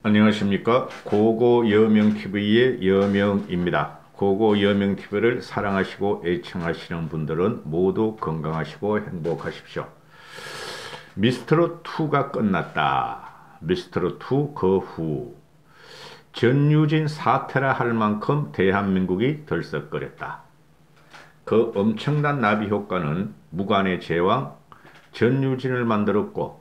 안녕하십니까. 고고여명TV의 여명입니다. 고고여명TV를 사랑하시고 애청하시는 분들은 모두 건강하시고 행복하십시오. 미스트롯2가 끝났다. 미스트롯2 그 후 전유진 사태라 할 만큼 대한민국이 들썩거렸다. 그 엄청난 나비 효과는 무관의 제왕 전유진을 만들었고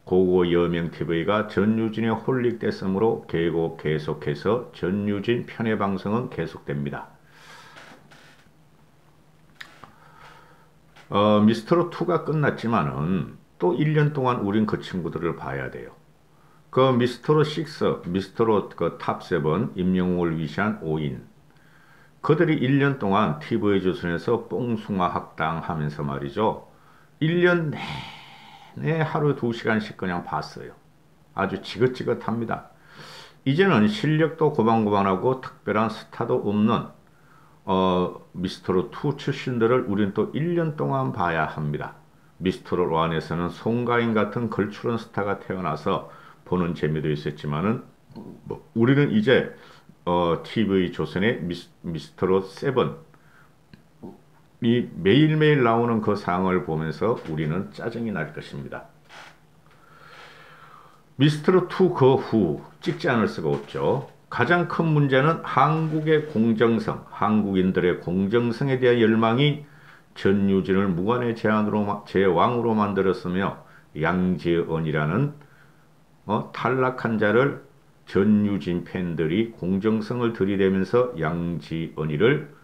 고고여명TV가 전유진의 홀릭됐으므로 계속해서 전유진 편의 방송은 계속됩니다. 미스트롯2가 끝났지만은 또 1년 동안 우린 그 친구들을 봐야 돼요. 그 미스트롯6, 미스트롯 그 탑7, 임영웅을 위시한 5인. 그들이 1년 동안 TV조선에서 뽕숭아 학당 하면서 말이죠. 1년 내내 하루 2시간씩 그냥 봤어요. 아주 지긋지긋합니다. 이제는 실력도 고만고만하고 특별한 스타도 없는 미스트롯2 출신들을 우린 또 1년 동안 봐야 합니다. 미스트롯1에서는 송가인 같은 걸출한 스타가 태어나서 보는 재미도 있었지만은 우리는 이제 TV조선의 미스트롯7 이 매일매일 나오는 그 상황을 보면서 우리는 짜증이 날 것입니다. 미스트롯2 그 후 찍지 않을 수가 없죠. 가장 큰 문제는 한국의 공정성, 한국인들의 공정성에 대한 열망이 전유진을 무관의 제왕으로 만들었으며 양재언이라는 탈락한 자를 전유진 팬들이 공정성을 들이대면서 양지언이를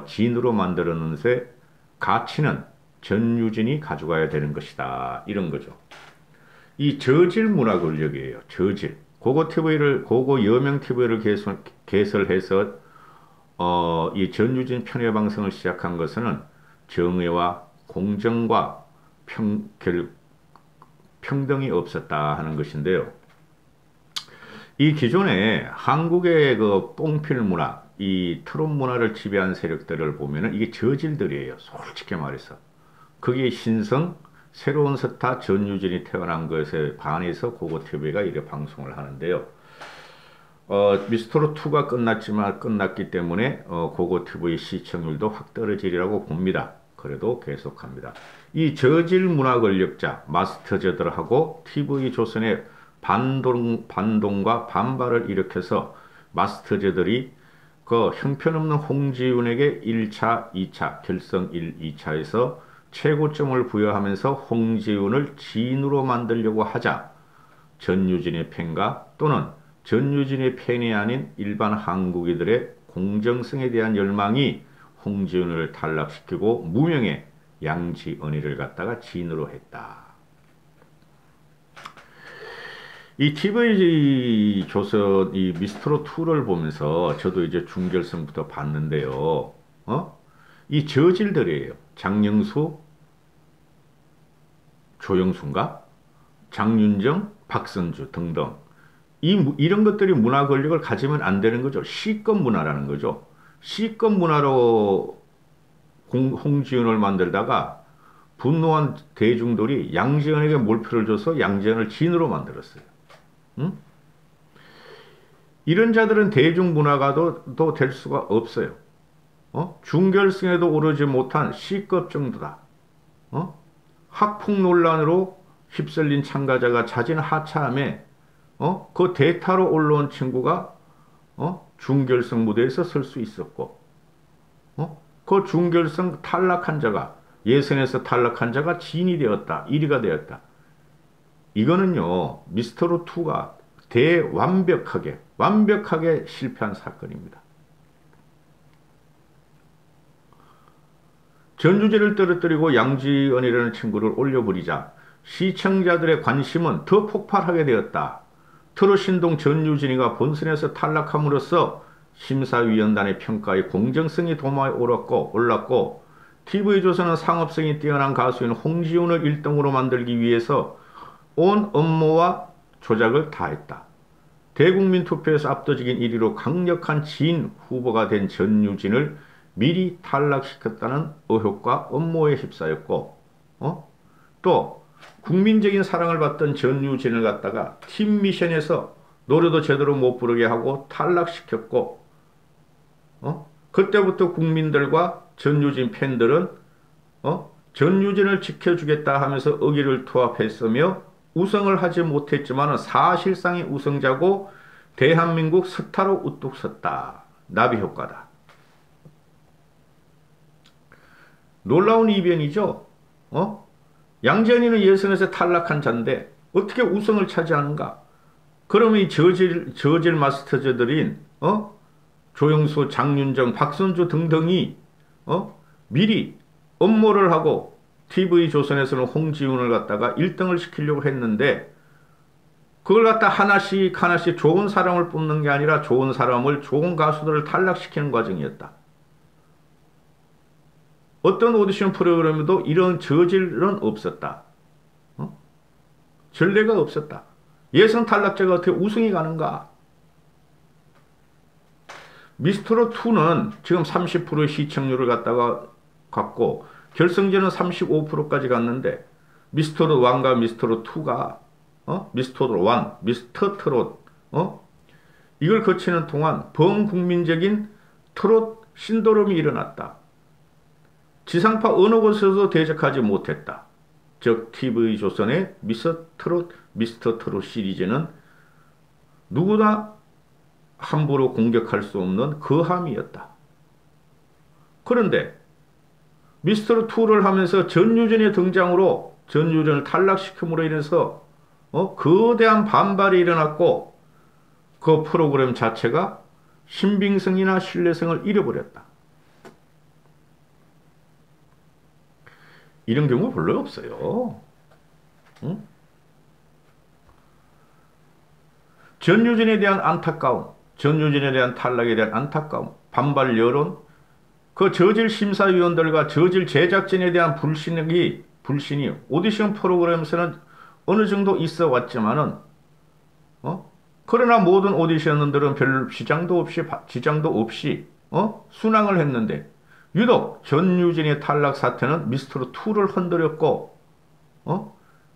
진으로 만들었는데 가치는 전유진이 가져가야 되는 것이다. 이런 거죠. 이 저질 문화 권력이에요. 저질. 고고여명TV를 개설해서 이 전유진 편의 방송을 시작한 것은 정의와 공정과 평등이 없었다 하는 것인데요. 이 기존에 한국의 그 뽕필 문화, 이 트롯 문화를 지배한 세력들을 보면은 이게 저질들이에요. 솔직히 말해서. 그게 신성, 새로운 스타 전유진이 태어난 것에 반해서 고고TV가 이렇게 방송을 하는데요. 미스트롯2가 끝났기 때문에 고고TV 시청률도 확 떨어지리라고 봅니다. 그래도 계속합니다. 이 저질 문화 권력자 마스터즈들하고 TV조선의 반동과 반발을 일으켜서 마스터즈들이 그 형편없는 홍지윤에게 1차, 2차, 결성 1, 2차에서 최고점을 부여하면서 홍지윤을 지인으로 만들려고 하자 전유진의 팬과 또는 전유진의 팬이 아닌 일반 한국인들의 공정성에 대한 열망이 홍지윤을 탈락시키고 무명의 양지언이를 갖다가 지인으로 했다. 이 TV조선 이 미스트롯2를 보면서 저도 이제 준결승부터 봤는데요. 이 저질들이에요. 장영수, 조영순가, 장윤정, 박선주 등등. 이런 것들이 문화 권력을 가지면 안 되는 거죠. C급 문화라는 거죠. C급 문화로 홍지윤을 만들다가 분노한 대중들이 양지연에게 몰표를 줘서 양지연을 진으로 만들었어요. 응? 이런 자들은 대중문화가도 될 수가 없어요. 준결승에도 오르지 못한 C급 정도다. 학폭 논란으로 휩쓸린 참가자가 자진 하차함에 그 대타로 올라온 친구가 준결승 무대에서 설 수 있었고 그 준결승 탈락한 자가 예선에서 탈락한 자가 진이 되었다. 1위가 되었다. 이거는요. 미스트롯2가 완벽하게 실패한 사건입니다. 전유진을 떨어뜨리고 양지연이라는 친구를 올려버리자 시청자들의 관심은 더 폭발하게 되었다. 트롯신동 전유진이가 본선에서 탈락함으로써 심사위원단의 평가에 공정성이 도마에 올랐고 TV조선은 상업성이 뛰어난 가수인 홍지윤을 1등으로 만들기 위해서 온 업무와 조작을 다했다. 대국민 투표에서 압도적인 1위로 강력한 지인 후보가 된 전유진을 미리 탈락시켰다는 의혹과 업무에 휩싸였고 또 국민적인 사랑을 받던 전유진을 갖다가 팀 미션에서 노래도 제대로 못 부르게 하고 탈락시켰고, 그때부터 국민들과 전유진 팬들은, 전유진을 지켜주겠다 하면서 의기를 투합했으며 우승을 하지 못했지만 사실상의 우승자고 대한민국 스타로 우뚝 섰다. 나비 효과다. 놀라운 이변이죠. 양재현이는 예선에서 탈락한 자인데 어떻게 우승을 차지하는가? 그러면 이 저질 마스터즈들인 조영수, 장윤정, 박선주 등등이 미리 음모를 하고 TV조선에서는 홍지훈을 갖다가 1등을 시키려고 했는데 그걸 갖다 하나씩 좋은 사람을 뽑는 게 아니라 좋은 사람을, 좋은 가수들을 탈락시키는 과정이었다. 어떤 오디션 프로그램에도 이런 저질은 없었다. 전례가 없었다. 예선 탈락자가 어떻게 우승이 가는가? 미스터롯2는 지금 30%의 시청률을 갖고 결승전은 35%까지 갔는데 미스터롯1과 미스터롯2가 미스터롯1, 미스터트롯 이걸 거치는 동안 범국민적인 트롯 신도롬이 일어났다. 지상파 어느 곳에서도 대적하지 못했다. 즉 TV조선의 미스터 트롯 시리즈는 누구나 함부로 공격할 수 없는 거함이었다. 그런데 미스터2를 하면서 전유진의 등장으로 전유진을 탈락시킴으로 인해서 거대한 반발이 일어났고 그 프로그램 자체가 신빙성이나 신뢰성을 잃어버렸다. 이런 경우 별로 없어요. 응? 전유진에 대한 안타까움, 전유진에 대한 탈락에 대한 안타까움, 반발 여론, 그 저질 심사위원들과 저질 제작진에 대한 불신이 오디션 프로그램에서는 어느 정도 있어 왔지만은, 그러나 모든 오디션들은 별 지장도 없이, 순항을 했는데, 유독 전유진의 탈락 사태는 미스터롯2를 흔들었고,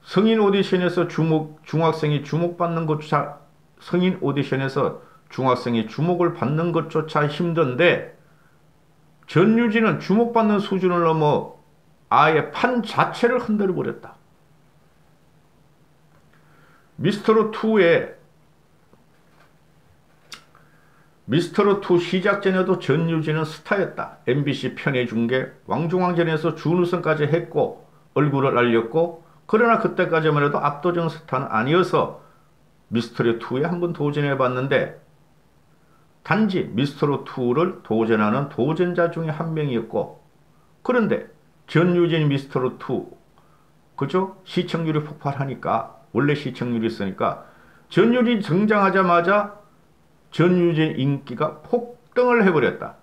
성인 오디션에서 중학생이 주목받는 것조차, 성인 오디션에서 중학생이 주목을 받는 것조차 힘든데, 전유진은 주목받는 수준을 넘어 아예 판 자체를 흔들어 버렸다. 미스터롯2 시작 전에도 전유진은 스타였다. MBC 편의중계, 왕중왕전에서 준우승까지 했고 얼굴을 알렸고, 그러나 그때까지만 해도 압도적 스타는 아니어서 미스터롯2에 한번 도전해봤는데 단지 미스터롯2를 도전하는 도전자 중에 한 명이었고, 그런데 전유진 미스터롯2 그죠? 시청률이 폭발하니까, 원래 시청률이 있으니까 전유진 등장하자마자 전유진 인기가 폭등을 해버렸다.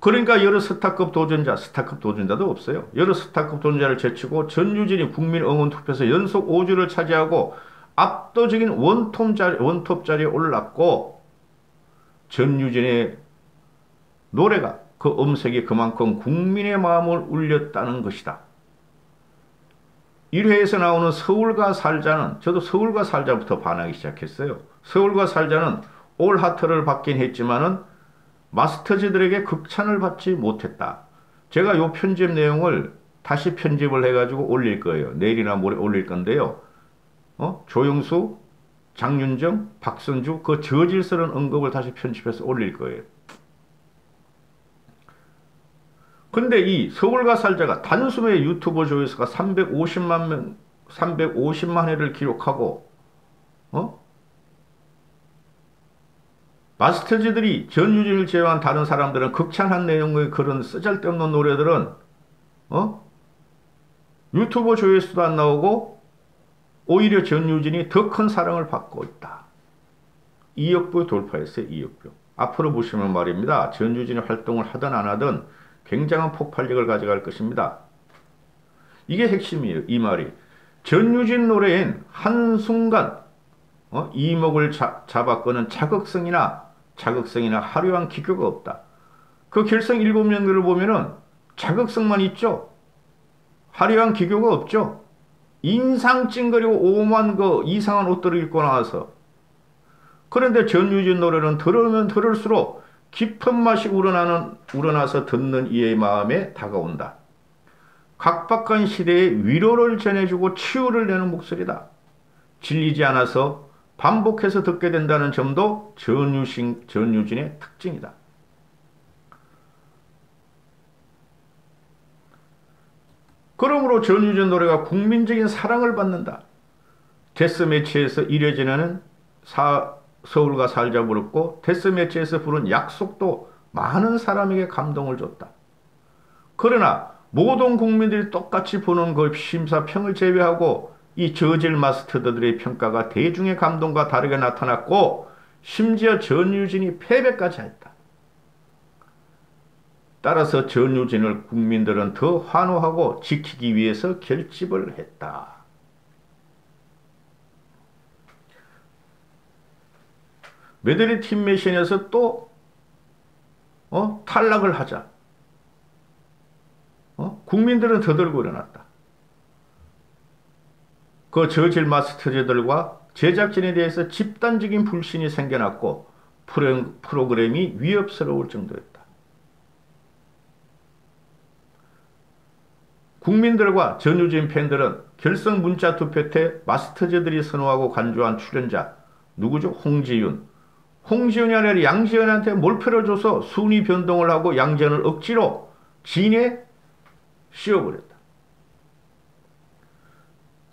그러니까 여러 스타급 도전자도 없어요. 여러 스타급 도전자를 제치고 전유진이 국민 응원 투표에서 연속 5주를 차지하고 압도적인 원톱 자리에 올랐고, 전유진의 노래가, 그 음색이 그만큼 국민의 마음을 울렸다는 것이다. 1회에서 나오는 서울과 살자는, 저도 서울과 살자부터 반하기 시작했어요. 서울과 살자는 올 하트를 받긴 했지만은 마스터즈들에게 극찬을 받지 못했다. 제가 요 편집 내용을 다시 편집을 해가지고 올릴 거예요. 내일이나 모레 올릴 건데요. 조영수, 장윤정, 박선주 그 저질스러운 언급을 다시 편집해서 올릴 거예요. 근데 이 서울과 살자가 단숨에 유튜브 조회수가 350만 회를 기록하고, 마스터즈들이 전유진을 제외한 다른 사람들은 극찬한 내용의 그런 쓰잘데없는 노래들은, 유튜브 조회수도 안 나오고, 오히려 전유진이 더 큰 사랑을 받고 있다. 2억뷰 돌파했어요, 2억뷰. 앞으로 보시면 말입니다. 전유진이 활동을 하든 안 하든 굉장한 폭발력을 가져갈 것입니다. 이게 핵심이에요, 이 말이. 전유진 노래엔 한순간 이목을 잡았거는 자극성이나 화려한 기교가 없다. 그 결승 7명들을 보면은 자극성만 있죠. 화려한 기교가 없죠. 인상 찡그리고 오만 그 이상한 옷들을 입고 나와서. 그런데 전유진 노래는 들으면 들을수록 깊은 맛이 우러나서 듣는 이의 마음에 다가온다. 각박한 시대에 위로를 전해주고 치유를 내는 목소리다. 질리지 않아서 반복해서 듣게 된다는 점도 전유진의 특징이다. 그러므로 전유진 노래가 국민적인 사랑을 받는다. 데스매치에서 1회 지나는 서울과 살자 부르고 데스매치에서 부른 약속도 많은 사람에게 감동을 줬다. 그러나 모든 국민들이 똑같이 보는 그 심사평을 제외하고 이 저질 마스터들의 평가가 대중의 감동과 다르게 나타났고 심지어 전유진이 패배까지 했다. 따라서 전유진을 국민들은 더 환호하고 지키기 위해서 결집을 했다. 메들리 팀메이션에서 또 탈락을 하자. 국민들은 더 들고 일어났다. 그 저질 마스터즈들과 제작진에 대해서 집단적인 불신이 생겨났고 프로그램이 위협스러울 정도였다. 국민들과 전유진 팬들은 결성 문자 투표 때 마스터즈들이 선호하고 간주한 출연자 누구죠? 홍지윤이 아니라 양지연한테 몰표를 줘서 순위 변동을 하고 양지연을 억지로 진에 씌워버렸다.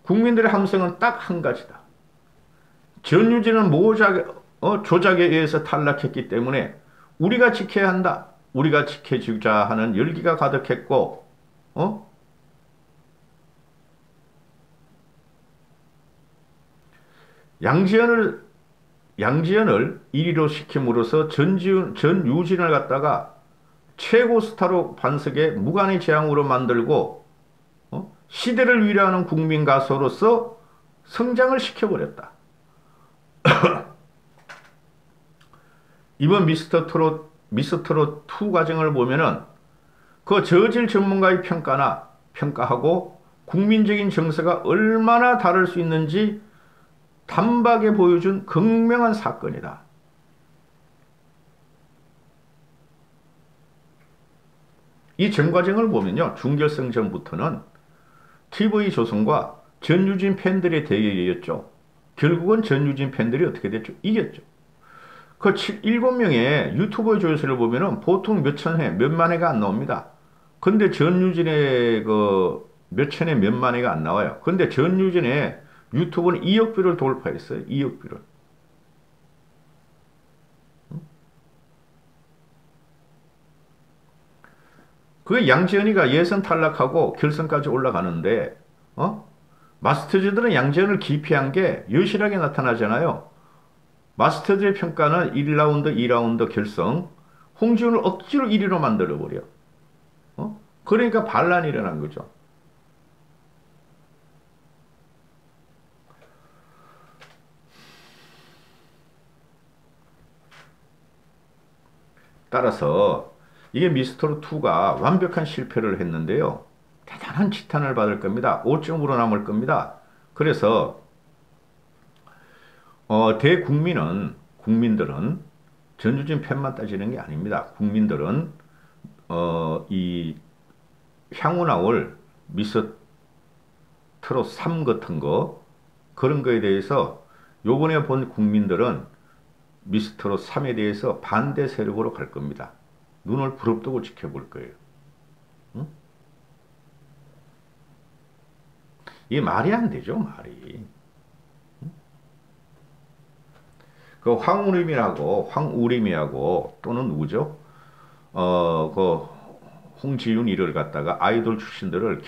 국민들의 함성은 딱 한 가지다. 전유진은 조작에 의해서 탈락했기 때문에 우리가 지켜야 한다. 우리가 지켜주자 하는 열기가 가득했고 양지연을 1위로 시킴으로써 전유진을 갖다가 최고 스타로 반석에 무관의 재앙으로 만들고 시대를 위로하는 국민 가수로서 성장을 시켜버렸다. 이번 미스터트롯 2 과정을 보면은 그 저질 전문가의 평가하고 국민적인 정서가 얼마나 다를 수 있는지 단박에 보여준 극명한 사건이다. 이 전 과정을 보면요. 준결승 전부터는 TV조선과 전유진 팬들의 대결이었죠. 결국은 전유진 팬들이 어떻게 됐죠? 이겼죠. 그 7명의 유튜버 조회수를 보면은 보통 몇천 회, 몇만 회가 안 나옵니다. 근데 전유진의 그 몇천 회, 몇만 회가 안 나와요. 근데 전유진의 유튜브는 2억 뷰를 돌파했어요. 2억 뷰를. 그 양지연이가 예선 탈락하고 결선까지 올라가는데 마스터즈들은 양지연을 기피한 게 여실하게 나타나잖아요. 마스터즈의 평가는 1라운드, 2라운드 결성, 홍지훈을 억지로 1위로 만들어버려. 그러니까 반란이 일어난 거죠. 따라서 이게 미스터로2가 완벽한 실패를 했는데요. 대단한 지탄을 받을 겁니다. 5점으로 남을 겁니다. 그래서 국민들은 전유진 팬만 따지는 게 아닙니다. 국민들은 이 향후 나올 미스터로 3 같은 거 그런 거에 대해서 요번에 본 국민들은 미스터로 3에 대해서 반대 세력으로 갈 겁니다. 눈을 부릅뜨고 지켜볼 거예요. 응? 이게 말이 안 되죠, 말이. 응? 그 황우림이하고 또는 누구죠? 그 홍지윤 이를 갖다가 아이돌 출신들을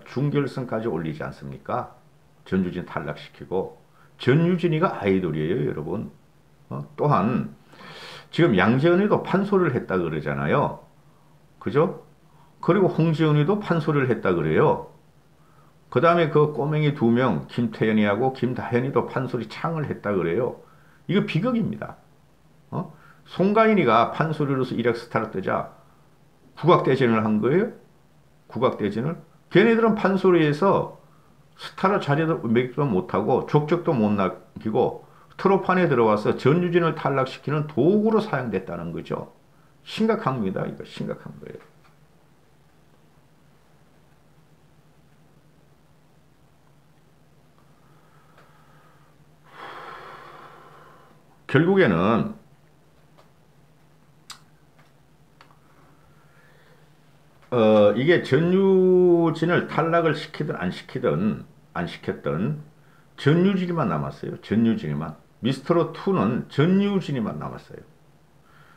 준결승까지 올리지 않습니까? 전유진 탈락시키고 전유진이가 아이돌이에요, 여러분. 또한 지금 양재은이도 판소리를 했다 그러잖아요. 그죠? 그리고 홍지은이도 판소리를 했다 그래요. 그 다음에 그 꼬맹이 2명 김태현이하고 김다현이도 판소리 창을 했다 그래요. 이거 비극입니다. 송가인이가 판소리로서 일약스타를 뜨자 국악대전을 한 거예요. 국악대전을. 걔네들은 판소리에서 스타로 자리도 매기도 못하고 족적도 못 남기고 트로판에 들어와서 전유진을 탈락시키는 도구로 사용됐다는 거죠. 심각합니다. 이거 심각한 거예요. 결국에는 이게 전유진을 탈락을 시키든 안 시켰든 전유진이만 남았어요. 전유진이만. 미스터로 2는 전유진이만 남았어요.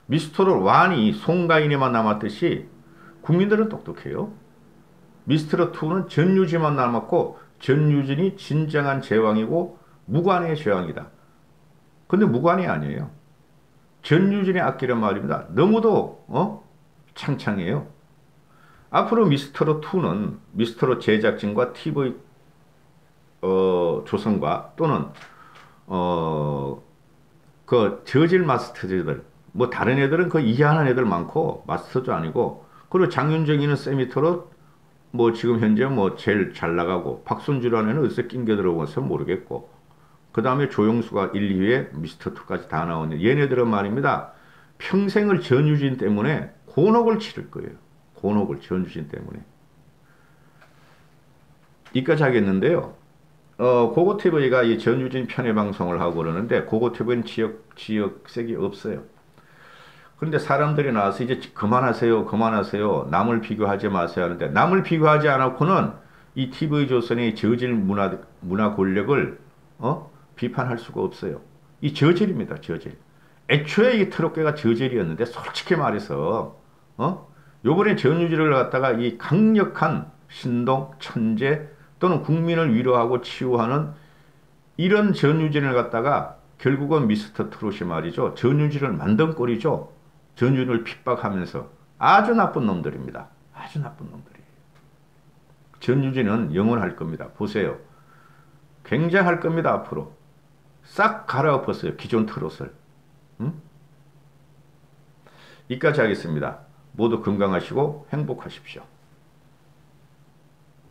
미스터로 1이 송가인이만 남았듯이 국민들은 똑똑해요. 미스터로 2는 전유진만 남았고 전유진이 진정한 제왕이고 무관의 제왕이다. 근데 무관이 아니에요. 전유진의 악기란 말입니다. 너무도 창창해요. 앞으로 미스터로 2는 미스터로 제작진과 TV 조선과 또는 그 저질 마스터들 뭐 다른 애들은 그 이해하는 애들 많고 마스터도 아니고 그리고 장윤정이는 세미터로 뭐 지금 현재 뭐 제일 잘 나가고 박손주라는 애는 어디서 낑겨 들어오면서 모르겠고 그 다음에 조영수가 1, 2위에 미스터 2까지 다 나오는데 얘네들은 말입니다. 평생을 전유진 때문에 곤혹을 치를 거예요. 곤혹을 전유진 때문에. 이까지 하겠는데요. 고고TV가 이 전유진 편의 방송을 하고 그러는데 고고TV는 지역색이 없어요. 그런데 사람들이 나와서 이제 그만하세요, 그만하세요. 남을 비교하지 마세요 하는데 남을 비교하지 않고는 이 TV조선의 저질 문화 권력을 비판할 수가 없어요. 이 저질입니다, 저질. 애초에 이 트롯계가 저질이었는데 솔직히 말해서 요번에 전유진을 갖다가 이 강력한 신동, 천재 또는 국민을 위로하고 치유하는 이런 전유진을 갖다가 결국은 미스터 트롯이 말이죠. 전유진을 만든 꼴이죠. 전유진을 핍박하면서 아주 나쁜 놈들입니다. 아주 나쁜 놈들이에요. 전유진은 영원할 겁니다. 보세요. 굉장할 겁니다. 앞으로. 싹 갈아엎었어요. 기존 트롯을. 응? 이까지 하겠습니다. 모두 건강하시고 행복하십시오.